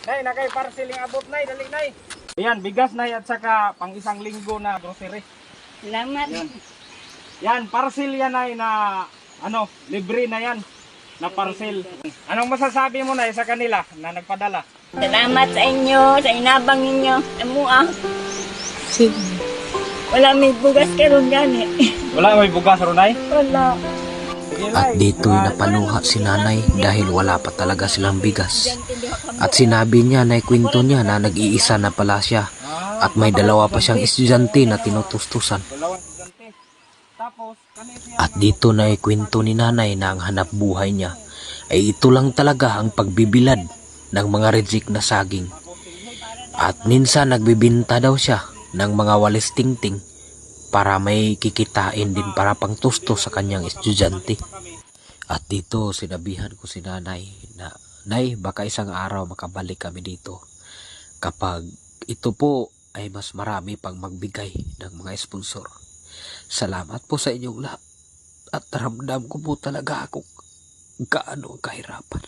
Nay, nakay parcel yung abot, nay. Dali, nay. Ayan, bigas, nay, at saka pang isang linggo na grocery. Salamat. Yan, parcel yan, nay, na ano, libre na yan. Na parcel. Anong masasabi mo, nay, sa kanila na nagpadala? Salamat sa inyo, sa inabang ninyo. Amo Sige. wala may bugas karon gani. Wala, may bugas, Ronay? Wala. Sige, At nay. dito'y napaluha si nanay dahil wala pa talaga silang bigas. At sinabi niya na kwento niya na nag-iisa na pala siya at may dalawa pa siyang estudyante na tinutustusan. Dalawang estudyante. Tapos, kanina At dito na kwento ni nanay na ang hanap buhay niya ay ito lang talaga ang pagbibilad ng mga reject na saging. At minsan nagbibinta daw siya ng mga walis tingting para may kikitain din para pang tusto sa kanyang estudyante. At dito sinabihan ko si nanay na, Nay, baka isang araw makabalik kami dito kapag ito po ay mas marami pang magbigay ng mga sponsor. Salamat po sa inyong lahat at ramdam ko po talaga akong gaano kahirapan.